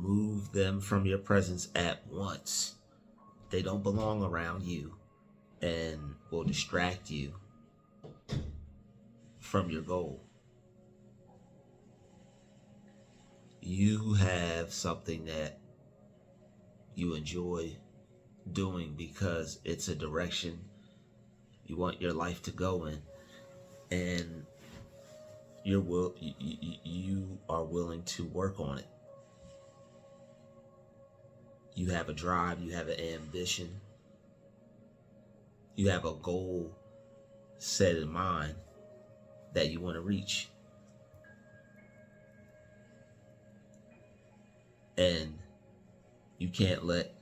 remove them from your presence at once. They don't belong around you and will distract you from your goal. You have something that you enjoy doing because it's a direction you want your life to go in, and you are willing to work on it. You have a drive, you have an ambition, you have a goal set in mind that you want to reach. And you can't let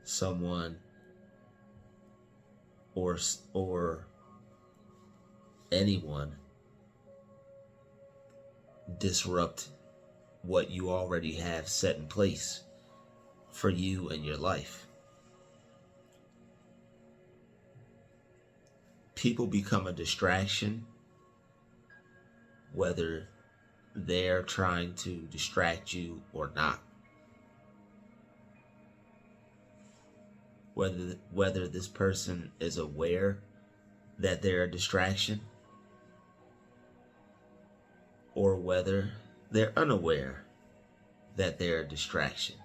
someone or anyone disrupt what you already have set in place for you and your life. People become a distraction, whether they're trying to distract you or not. Whether this person is aware that they're a distraction, or whether they're unaware that they're a distraction.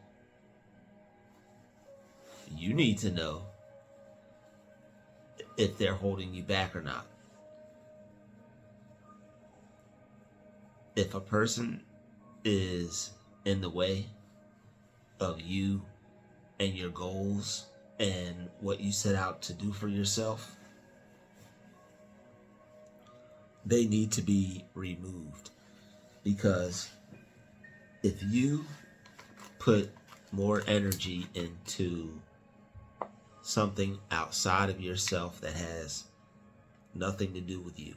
You need to know if they're holding you back or not. If a person is in the way of you and your goals and what you set out to do for yourself, they need to be removed. Because if you put more energy into something outside of yourself that has nothing to do with you,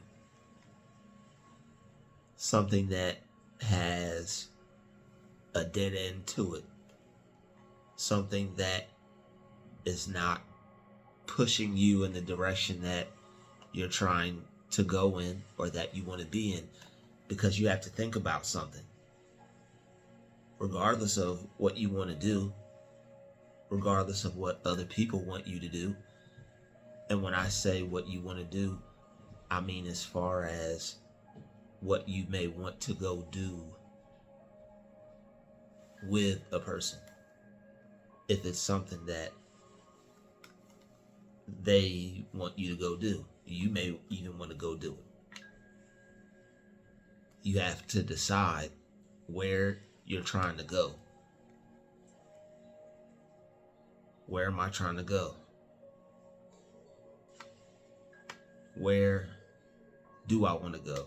something that has a dead end to it, something that is not pushing you in the direction that you're trying to go in or that you want to be in, because you have to think about something. Regardless of what you want to do, regardless of what other people want you to do, and when I say what you want to do, I mean as far as what you may want to go do with a person. If it's something that they want you to go do, you may even want to go do it. You have to decide where you're trying to go. Where am I trying to go? Where do I want to go?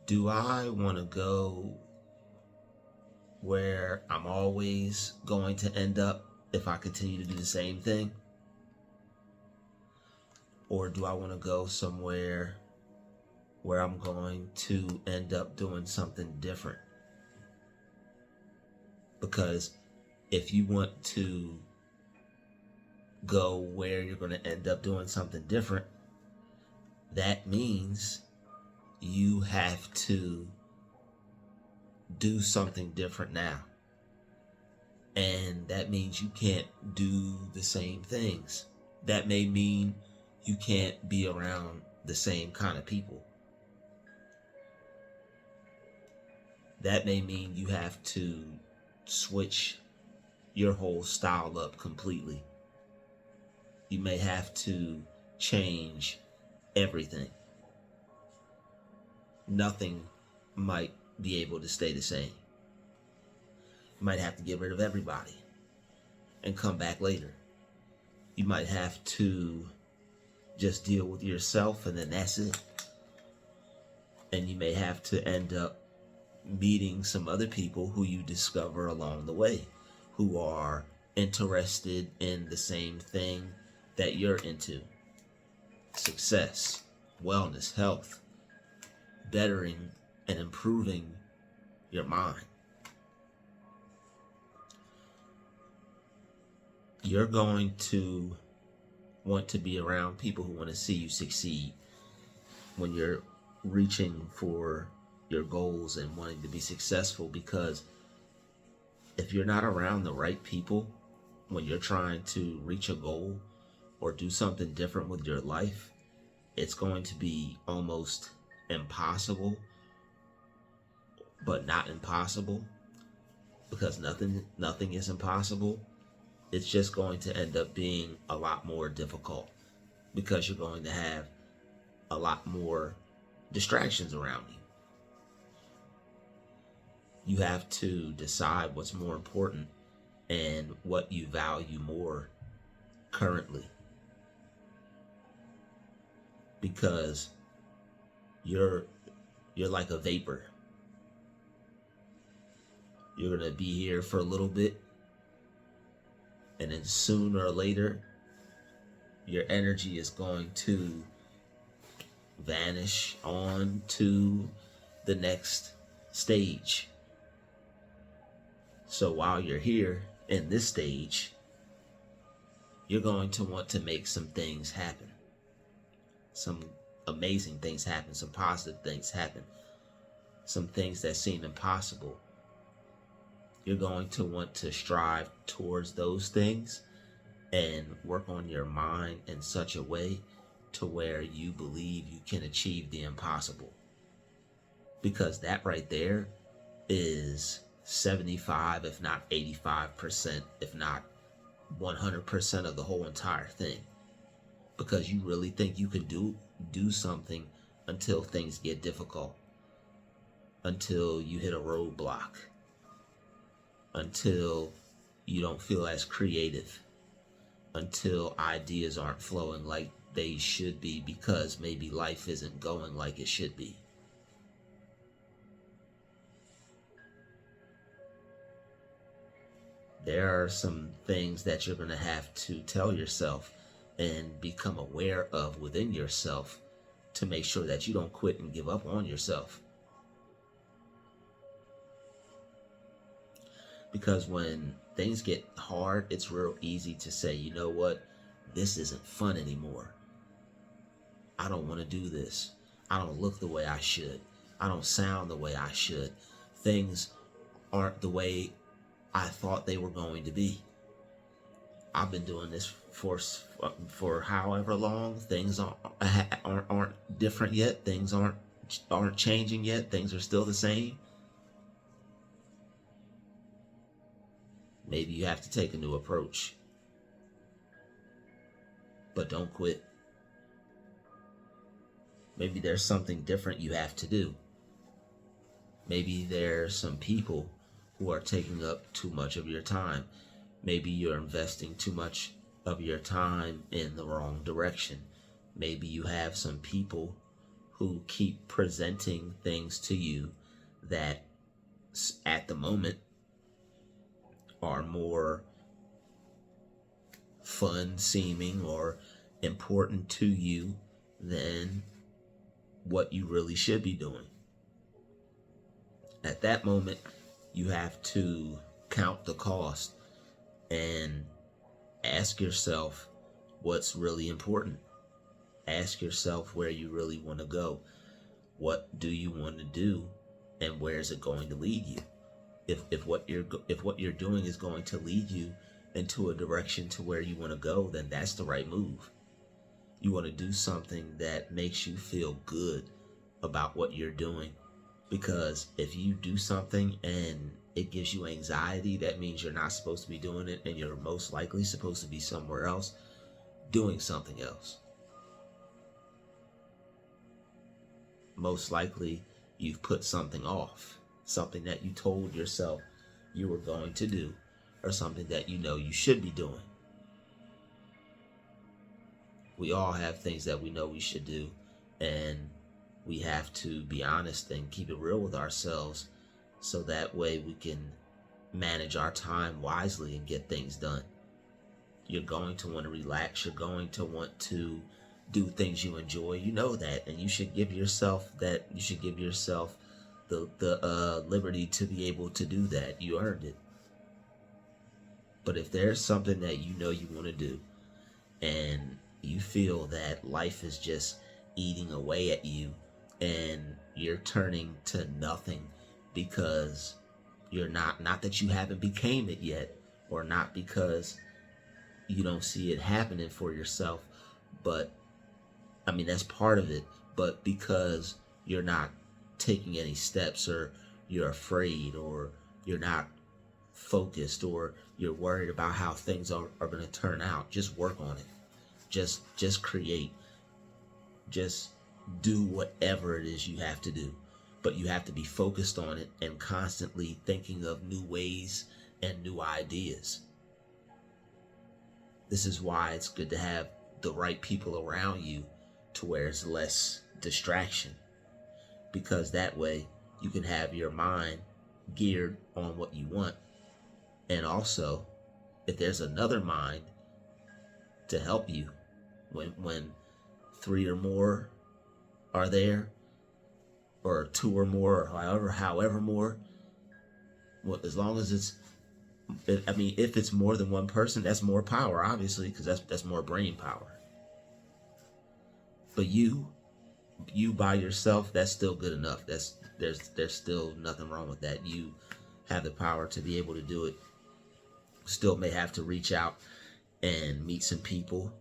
Do I want to go where I'm always going to end up if I continue to do the same thing? Or do I want to go somewhere where I'm going to end up doing something different? Because if you want to go where you're going to end up doing something different, that means you have to do something different now. And that means you can't do the same things. That may mean you can't be around the same kind of people. That may mean you have to switch your whole style up completely. You may have to change everything. Nothing might be able to stay the same. You might have to get rid of everybody and come back later. You might have to just deal with yourself and then that's it. And you may have to end up meeting some other people who you discover along the way, who are interested in the same thing that you're into. Success, wellness, health, bettering and improving your mind. You're going to want to be around people who want to see you succeed when you're reaching for your goals and wanting to be successful, because if you're not around the right people when you're trying to reach a goal or do something different with your life, it's going to be almost impossible, but not impossible, because nothing is impossible. It's just going to end up being a lot more difficult, because you're going to have a lot more distractions around you. You have to decide what's more important and what you value more currently, because you're like a vapor. You're going to be here for a little bit, and then sooner or later your energy is going to vanish on to the next stage. So while you're here in this stage, you're going to want to make some things happen. Some amazing things happen, some positive things happen, some things that seem impossible. You're going to want to strive towards those things and work on your mind in such a way to where you believe you can achieve the impossible. Because that right there is 75, if not 85%, if not 100% of the whole entire thing. Because you really think you can do something until things get difficult, until you hit a roadblock, until you don't feel as creative, until ideas aren't flowing like they should be, because maybe life isn't going like it should be. There are some things that you're going to have to tell yourself and become aware of within yourself to make sure that you don't quit and give up on yourself. Because when things get hard, it's real easy to say, you know what, this isn't fun anymore. I don't want to do this. I don't look the way I should. I don't sound the way I should. Things aren't the way I thought they were going to be. I've been doing this for however long. Things aren't different yet. Things aren't changing yet. Things are still the same. Maybe you have to take a new approach. But don't quit. Maybe there's something different you have to do. Maybe there's some people who are taking up too much of your time. Maybe you're investing too much of your time in the wrong direction. Maybe you have some people who keep presenting things to you that at the moment are more fun seeming or important to you than what you really should be doing. At that moment, you have to count the cost and ask yourself what's really important. Ask yourself where you really want to go. What do you want to do, and where is it going to lead you? If what you're doing is going to lead you into a direction to where you want to go, then that's the right move. You want to do something that makes you feel good about what you're doing, because if you do something and it gives you anxiety, that means you're not supposed to be doing it, and you're most likely supposed to be somewhere else doing something else. Most likely you've put something off, something that you told yourself you were going to do, or something that you know you should be doing. We all have things that we know we should do, and we have to be honest and keep it real with ourselves, so that way we can manage our time wisely and get things done. You're going to want to relax. You're going to want to do things you enjoy. You know that, and you should give yourself that. You should give yourself the liberty to be able to do that. You earned it. But if there's something that you know you want to do, and you feel that life is just eating away at you, and you're turning to nothing because you're not that you haven't became it yet, or not because you don't see it happening for yourself, but I mean, that's part of it, but because you're not taking any steps, or you're afraid, or you're not focused, or you're worried about how things are going to turn out. Just work on it. Just create. Just do whatever it is you have to do. But you have to be focused on it and constantly thinking of new ways and new ideas. This is why it's good to have the right people around you, to where it's less distraction, because that way you can have your mind geared on what you want. And also, if there's another mind to help you, when 3 or more are there, or 2 or more, or however more, well, as long as it's, I mean, if it's more than one person, that's more power, obviously, because that's more brain power. But you by yourself, that's still good enough. There's still nothing wrong with that. You have the power to be able to do it. Still may have to reach out and meet some people,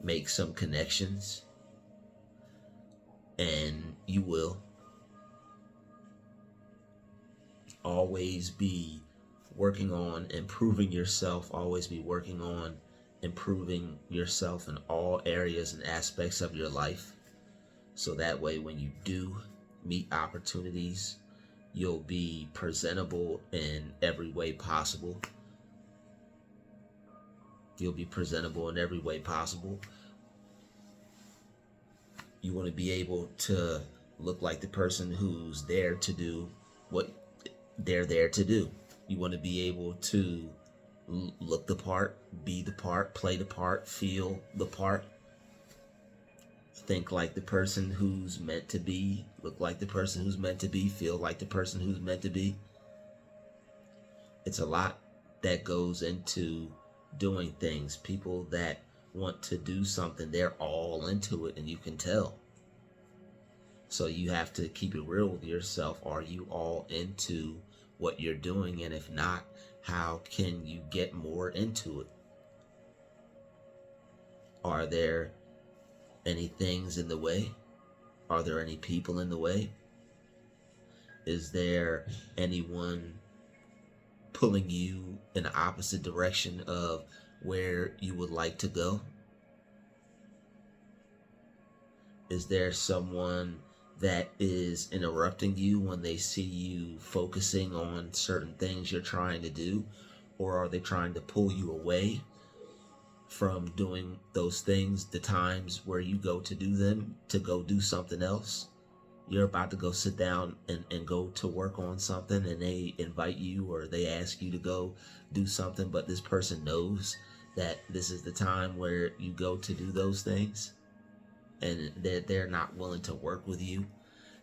make some connections, and you will always be working on improving yourself, always be working on improving yourself in all areas and aspects of your life. So that way, when you do meet opportunities, you'll be presentable in every way possible. You'll be presentable in every way possible. You want to be able to look like the person who's there to do what they're there to do. You want to be able to look the part, be the part, play the part, feel the part. Think like the person who's meant to be, look like the person who's meant to be, feel like the person who's meant to be. It's a lot that goes into doing things. People that want to do something, they're all into it, and you can tell. So you have to keep it real with yourself. Are you all into what you're doing? And if not, how can you get more into it? Are there any things in the way? Are there any people in the way? Is there anyone pulling you in the opposite direction of where you would like to go? Is there someone that is interrupting you when they see you focusing on certain things you're trying to do? Or are they trying to pull you away from doing those things, the times where you go to do them, to go do something else? You're about to go sit down and go to work on something, and they invite you, or they ask you to go do something, but this person knows that this is the time where you go to do those things, and they're not willing to work with you.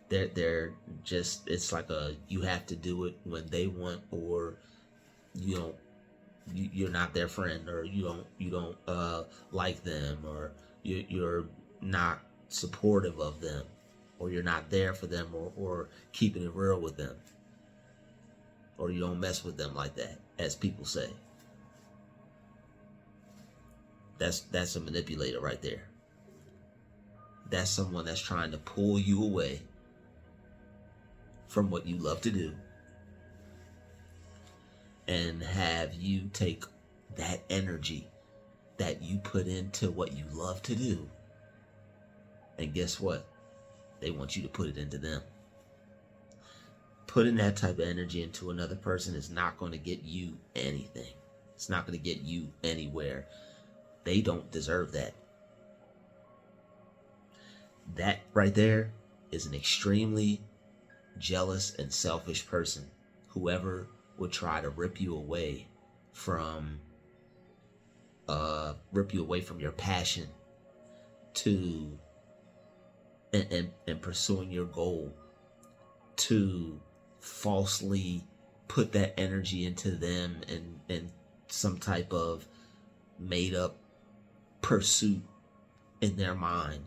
They're just, it's like you have to do it when they want, or you're not their friend, or you don't like them, or you're not supportive of them, or you're not there for them, or keeping it real with them, or you don't mess with them like that, as people say. That's a manipulator right there. That's someone that's trying to pull you away from what you love to do, and have you take that energy that you put into what you love to do, and guess what? They want you to put it into them. Putting that type of energy into another person is not going to get you anything. It's not going to get you anywhere. They don't deserve that. That right there is an extremely jealous and selfish person. Whoever would try to rip you away from your passion to and pursuing your goal, to falsely put that energy into them and some type of made up pursuit in their mind.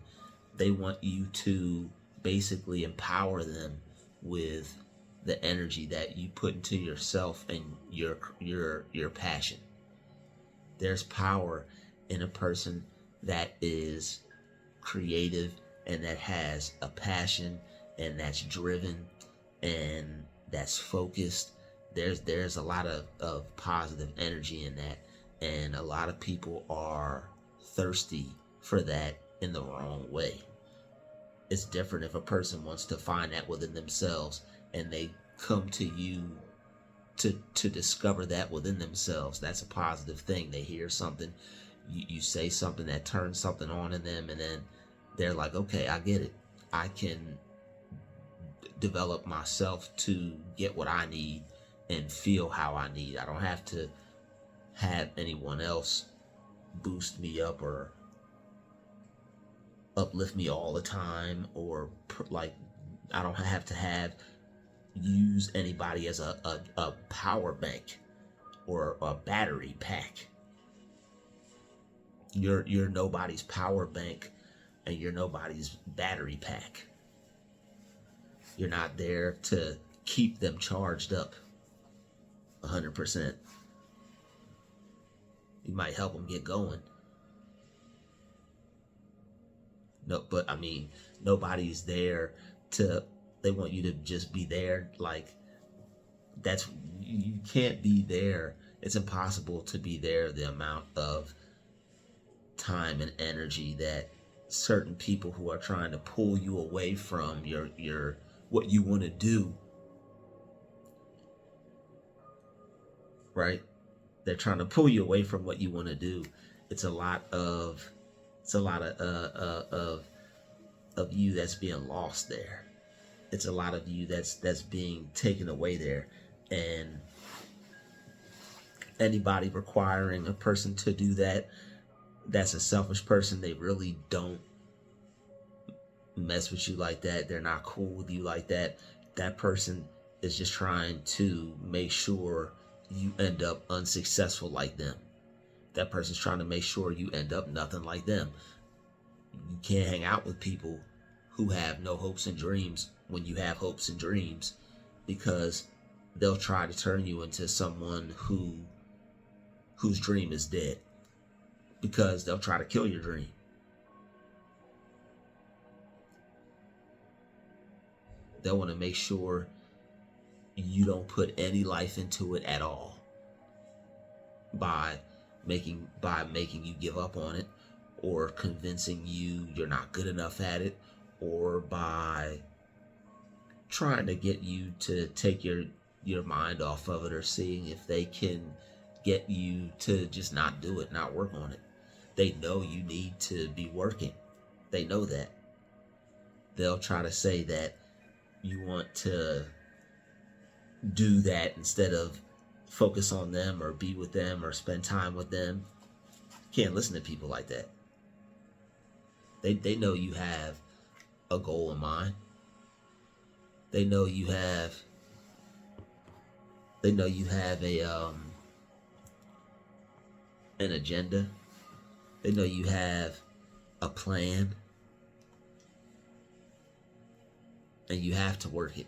They want you to basically empower them with the energy that you put into yourself and your passion. There's power in a person that is creative and that has a passion and that's driven and that's focused. There's a lot of positive energy in that, and a lot of people are thirsty for that in the wrong way. It's different if a person wants to find that within themselves and they come to you to discover that within themselves. That's a positive thing. They hear something, you say something that turns something on in them, and then they're like, okay, I get it. I can develop myself to get what I need and feel how I need. I don't have to have anyone else boost me up or uplift me all the time, or like I don't have to use anybody as a power bank or a battery pack. You're nobody's power bank and you're nobody's battery pack. You're not there to keep them charged up 100%. You might help them get going. No, but I mean, nobody's there they want you to just be there. Like, you can't be there. It's impossible to be there the amount of time and energy that certain people who are trying to pull you away from your what you want to do, right? They're trying to pull you away from what you want to do. It's a lot of you that's being lost there. It's a lot of you that's being taken away there. And anybody requiring a person to do that, that's a selfish person. They really don't mess with you like that. They're not cool with you like that. That person is just trying to make sure you end up unsuccessful like them. That person's trying to make sure you end up nothing like them. You can't hang out with people who have no hopes and dreams when you have hopes and dreams, because they'll try to turn you into someone whose dream is dead, because they'll try to kill your dream. They'll want to make sure you don't put any life into it at all by making you give up on it, or convincing you you're not good enough at it, or by trying to get you to take your mind off of it, or seeing if they can get you to just not do it, not work on it. They know you need to be working. They know that. They'll try to say that you want to do that instead of focus on them or be with them or spend time with them. Can't listen to people like that. They know you have a goal in mind. They know you have an agenda. They know you have a plan, and you have to work it,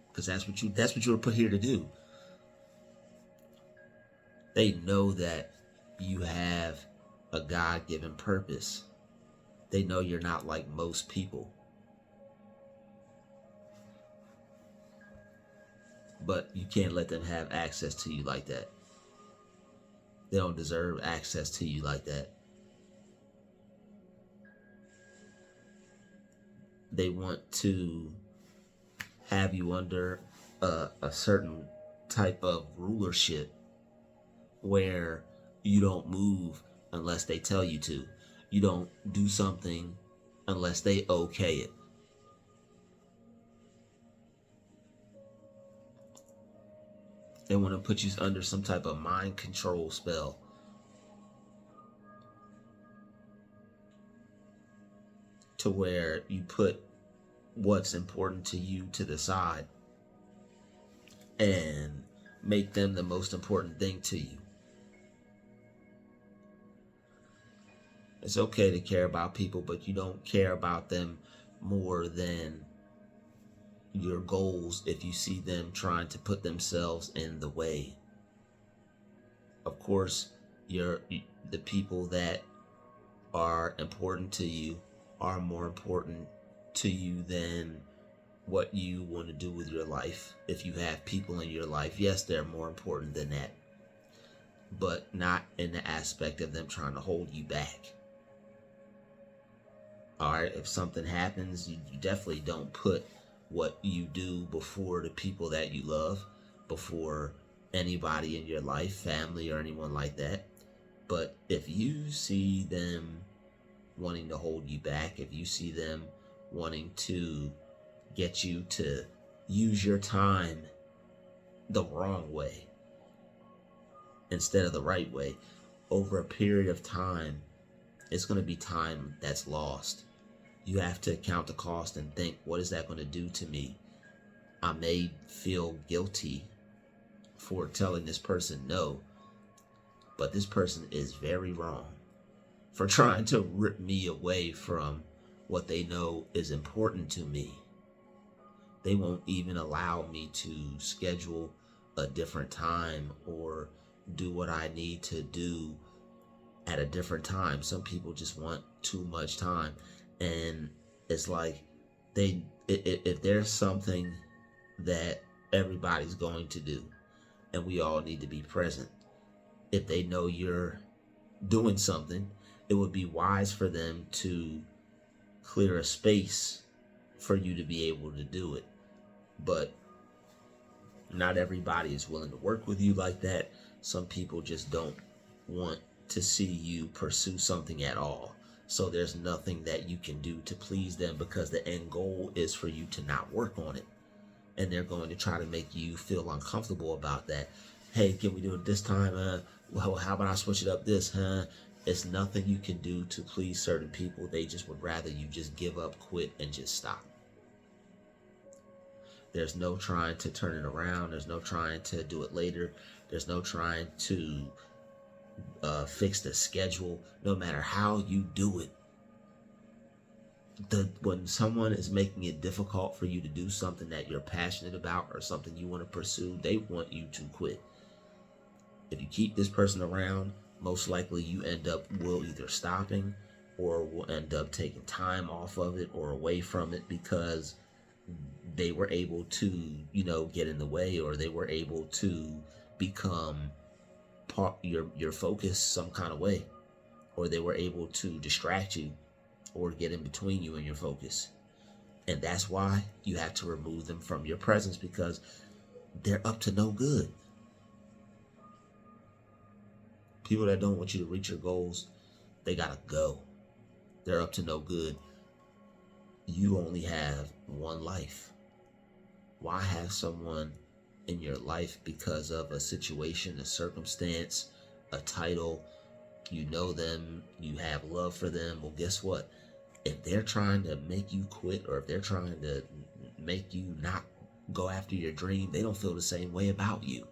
because that's what you were put here to do. They know that you have a God-given purpose. They know you're not like most people. But you can't let them have access to you like that. They don't deserve access to you like that. They want to have you under a certain type of rulership where you don't move unless they tell you to. You don't do something unless they okay it. They want to put you under some type of mind control spell. To where you put what's important to you to the side and make them the most important thing to you. It's okay to care about people, but you don't care about them more than your goals if you see them trying to put themselves in the way. Of course, the people that are important to you are more important to you than what you want to do with your life. If you have people in your life, yes, they're more important than that, but not in the aspect of them trying to hold you back. All right, if something happens, you definitely don't put what you do before the people that you love, before anybody in your life, family or anyone like that. But if you see them wanting to hold you back, if you see them wanting to get you to use your time the wrong way instead of the right way, over a period of time, it's going to be time that's lost. You have to count the cost and think, what is that going to do to me? I may feel guilty for telling this person no, but this person is very wrong for trying to rip me away from what they know is important to me. They won't even allow me to schedule a different time or do what I need to do at a different time. Some people just want too much time. And it's like if there's something that everybody's going to do and we all need to be present, if they know you're doing something, it would be wise for them to clear a space for you to be able to do it. But not everybody is willing to work with you like that. Some people just don't want to see you pursue something at all. So there's nothing that you can do to please them, because the end goal is for you to not work on it. And they're going to try to make you feel uncomfortable about that. Hey, can we do it this time? Well, how about I switch it up this, huh? It's nothing you can do to please certain people. They just would rather you just give up, quit, and just stop. There's no trying to turn it around. There's no trying to do it later. There's no trying to fix the schedule. No matter how you do it, when someone is making it difficult for you to do something that you're passionate about or something you want to pursue, they want you to quit. If you keep this person around, most likely you will either stopping or will end up taking time off of it or away from it, because they were able to, get in the way, or they were able to become your focus some kind of way, or they were able to distract you or get in between you and your focus. And that's why you have to remove them from your presence, because they're up to no good. People that don't want you to reach your goals, they gotta go. They're up to no good. You only have one life. Why have someone in your life because of a situation, a circumstance, a title? You know them, you have love for them. Well, guess what? If they're trying to make you quit, or if they're trying to make you not go after your dream, they don't feel the same way about you.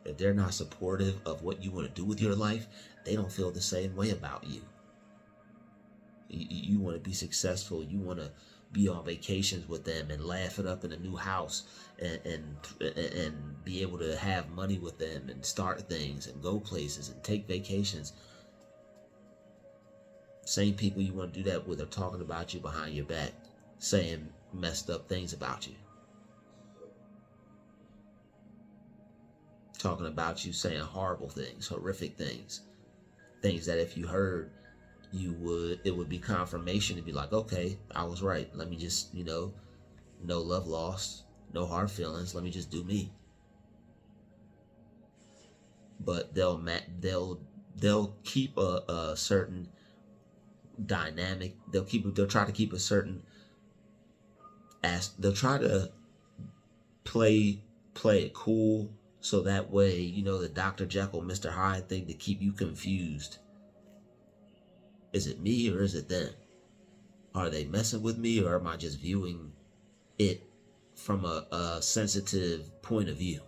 If they're not supportive of what you want to do with your life, they don't feel the same way about you. You want to be successful. You want to be on vacations with them and laugh it up in a new house and be able to have money with them and start things and go places and take vacations. Same people you want to do that with are talking about you behind your back, saying messed up things about you. Talking about you, saying horrible things, horrific things. Things that if you heard, it would be confirmation to be like, okay, I was right. Let me just, no love lost, no hard feelings. Let me just do me. But they'll keep a certain dynamic. They'll try to keep a certain they'll try to play it cool, so that way, the Dr. Jekyll, Mr. Hyde thing, to keep you confused. Is it me or is it them? Are they messing with me, or am I just viewing it from a sensitive point of view?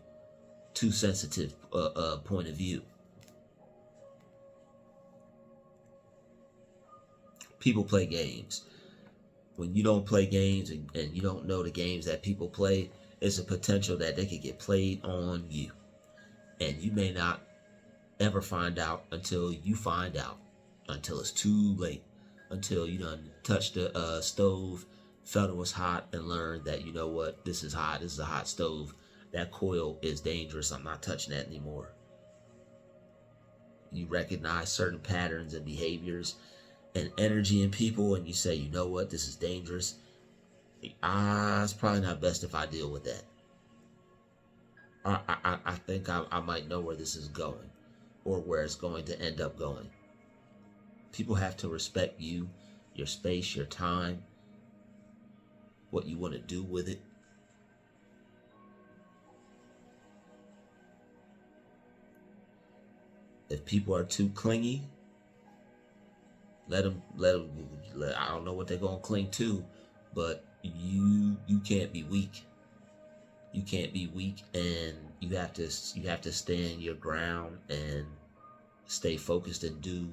Too sensitive point of view. People play games. When you don't play games and you don't know the games that people play, it's a potential that they could get played on you. And you may not ever find out until you find out, until it's too late, until you done touched the stove, felt it was hot, and learned that, you know what, this is hot, this is a hot stove. That coil is dangerous, I'm not touching that anymore. You recognize certain patterns and behaviors and energy in people, and you say, you know what, this is dangerous. It's probably not best if I deal with that. I think I might know where this is going, or where it's going to end up going. People have to respect you, your space, your time, what you want to do with it. If people are too clingy, let them. I don't know what they're gonna cling to, but you can't be weak. You can't be weak, and you have to stand your ground and stay focused and do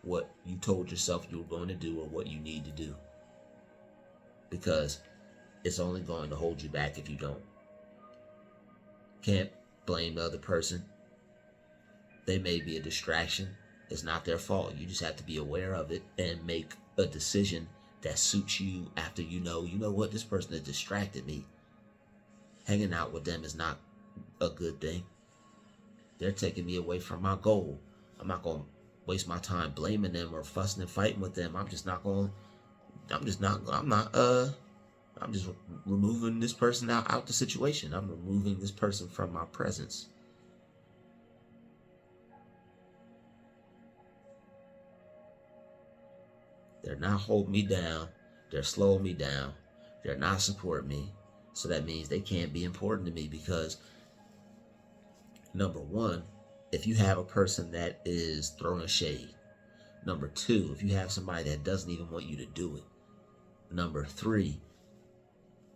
what you told yourself you were going to do, or what you need to do, because it's only going to hold you back if you don't. Can't blame the other person. They may be a distraction. It's not their fault. You just have to be aware of it and make a decision that suits you after you know what, this person has distracted me. Hanging out with them is not a good thing. They're taking me away from my goal. I'm not going to waste my time blaming them or fussing and fighting with them. I'm just removing this person out the situation. I'm removing this person from my presence. They're not holding me down. They're slowing me down. They're not supporting me. So that means they can't be important to me, because number one, if you have a person that is throwing shade. Number two, if you have somebody that doesn't even want you to do it. Number three,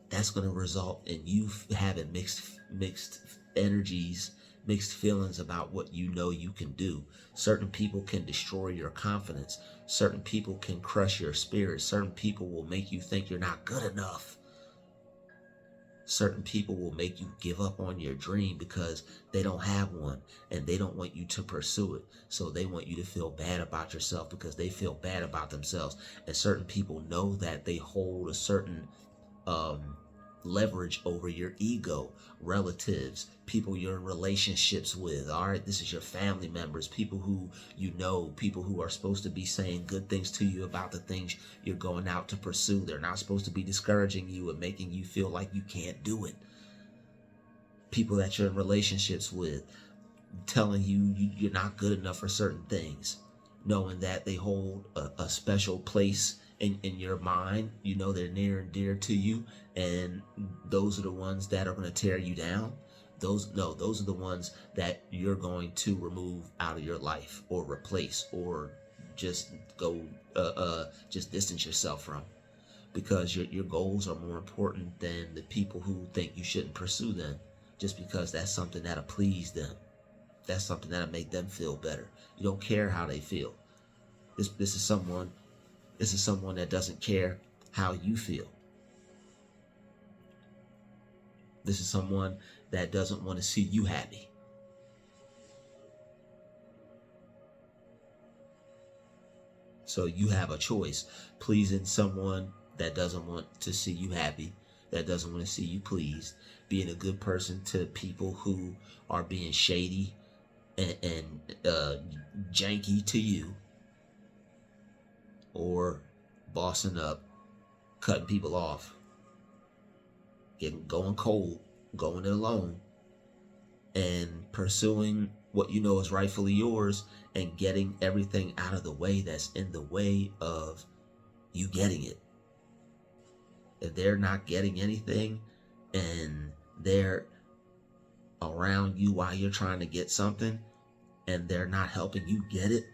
that's going to result in you having mixed energies, mixed feelings about what you know you can do. Certain people can destroy your confidence. Certain people can crush your spirit. Certain people will make you think you're not good enough. Certain people will make you give up on your dream because they don't have one, and they don't want you to pursue it. So they want you to feel bad about yourself because they feel bad about themselves. And certain people know that they hold a certain leverage over your ego, relatives, people you're in relationships with. All right, this is your family members, people who you know, people who are supposed to be saying good things to you about the things you're going out to pursue. They're not supposed to be discouraging you and making you feel like you can't do it. People that you're in relationships with telling you you're not good enough for certain things, knowing that they hold a special place in your mind. You know, they're near and dear to you, and those are the ones that are going to tear you down. Those are the ones that you're going to remove out of your life, or replace, or just go just distance yourself from, because your goals are more important than the people who think you shouldn't pursue them, just because that's something that'll please them. That's something that'll make them feel better. You don't care how they feel. This is someone that doesn't care how you feel. This is someone that doesn't want to see you happy. So you have a choice: pleasing someone that doesn't want to see you happy, that doesn't want to see you pleased, being a good person to people who are being shady and janky to you, or bossing up, cutting people off, going cold, going it alone, and pursuing what you know is rightfully yours, and getting everything out of the way that's in the way of you getting it. If they're not getting anything and they're around you while you're trying to get something, and they're not helping you get it,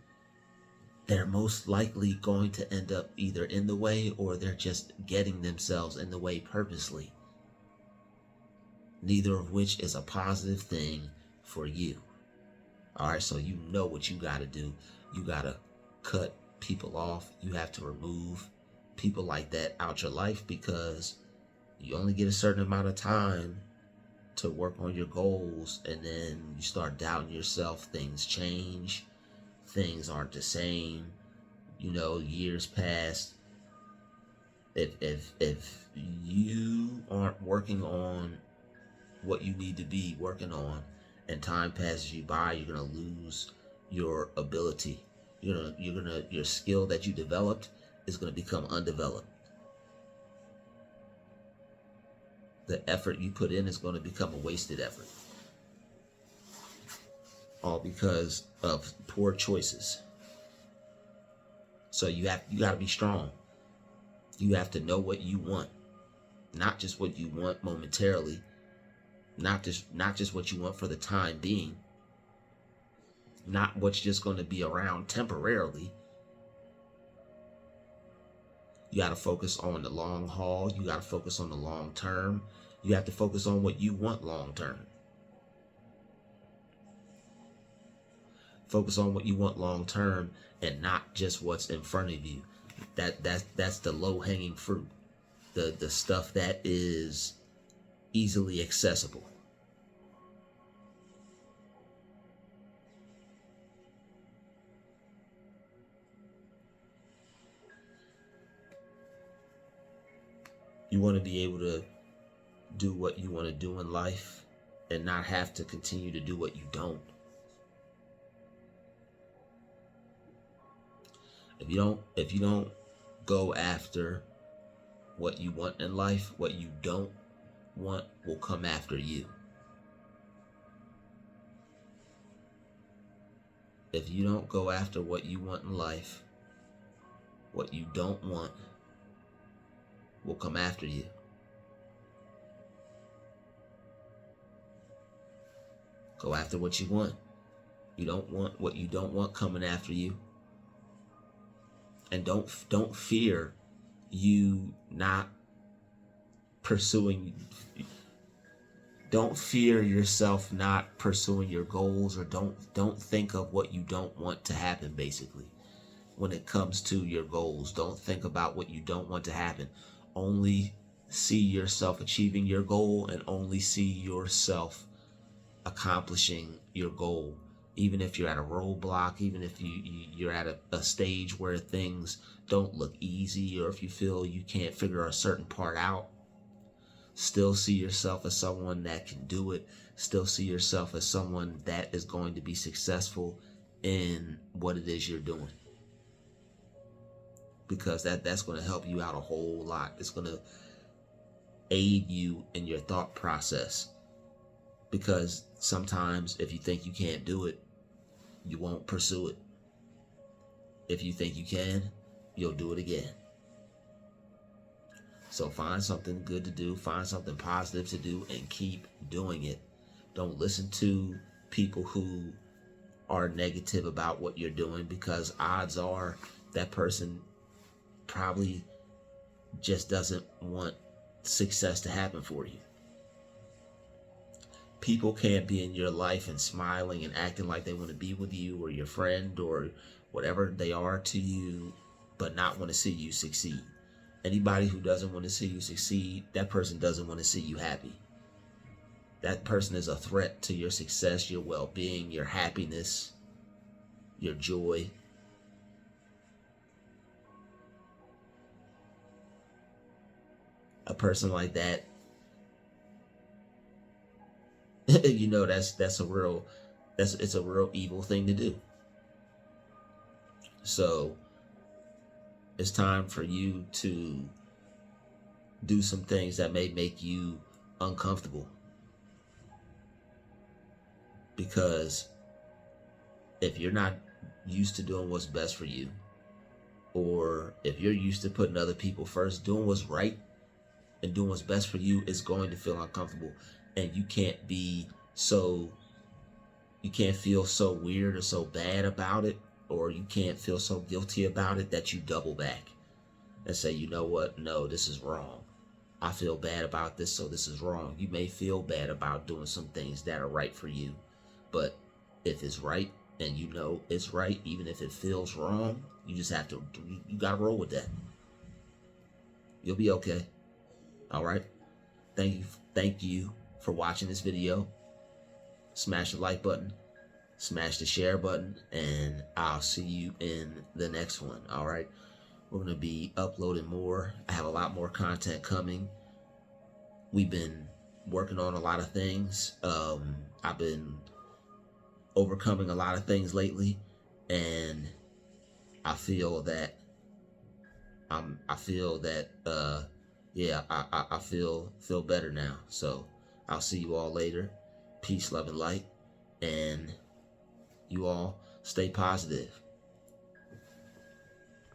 they're most likely going to end up either in the way, or they're just getting themselves in the way purposely. Neither of which is a positive thing for you. All right, so you know what you got to do. You got to cut people off. You have to remove people like that out your life, because you only get a certain amount of time to work on your goals, and then you start doubting yourself. Things change. Things aren't the same. You know, years pass. If you aren't working on what you need to be working on, and time passes you by, you're gonna lose your ability. Your skill that you developed is gonna become undeveloped. The effort you put in is going to become a wasted effort, all because of poor choices. So you got to be strong. You have to know what you want, not just what you want momentarily, not just what you want for the time being, not what's just going to be around temporarily. You got to focus on the long haul. You got to focus on the long term. You have to focus on what you want long term. Focus on what you want long term, and not just what's in front of you. That's the low hanging fruit, the stuff that is easily accessible. You want to be able to do what you want to do in life and not have to continue to do what you don't. If you don't go after what you want in life, what you don't want will come after you. If you don't go after what you want in life, what you don't want will come after you. Go after what you want. You don't want what you don't want coming after you. And don't fear you not pursuing. Don't fear yourself not pursuing your goals, or don't think of what you don't want to happen, basically. When it comes to your goals, don't think about what you don't want to happen. Only see yourself achieving your goal, and only see yourself accomplishing your goal. Even if you're at a roadblock, even if you're at a stage where things don't look easy, or if you feel you can't figure a certain part out, still see yourself as someone that can do it. Still see yourself as someone that is going to be successful in what it is you're doing. Because that's going to help you out a whole lot. It's going to aid you in your thought process. Because sometimes if you think you can't do it, you won't pursue it. If you think you can, you'll do it again. So find something good to do, find something positive to do, and keep doing it. Don't listen to people who are negative about what you're doing, because odds are that person probably just doesn't want success to happen for you. People can't be in your life and smiling and acting like they want to be with you, or your friend, or whatever they are to you, but not want to see you succeed. Anybody who doesn't want to see you succeed, that person doesn't want to see you happy. That person is a threat to your success, your well-being, your happiness, your joy. A person like that, you know, it's a real evil thing to do. So it's time for you to do some things that may make you uncomfortable. Because if you're not used to doing what's best for you, or if you're used to putting other people first, doing what's right and doing what's best for you is going to feel uncomfortable. And you can't feel so weird or so bad about it, or you can't feel so guilty about it that you double back and say, you know what, no, this is wrong. I feel bad about this, so this is wrong. You may feel bad about doing some things that are right for you, but if it's right, and you know it's right, even if it feels wrong, you just have to, you gotta roll with that. You'll be okay. All right. Thank you for watching this video. Smash the like button, smash the share button, and I'll see you in the next one. All right. We're going to be uploading more. I have a lot more content coming. We've been working on a lot of things. I've been overcoming a lot of things lately, and I feel that I feel better now. So I'll see you all later. Peace, love, and light, and you all stay positive.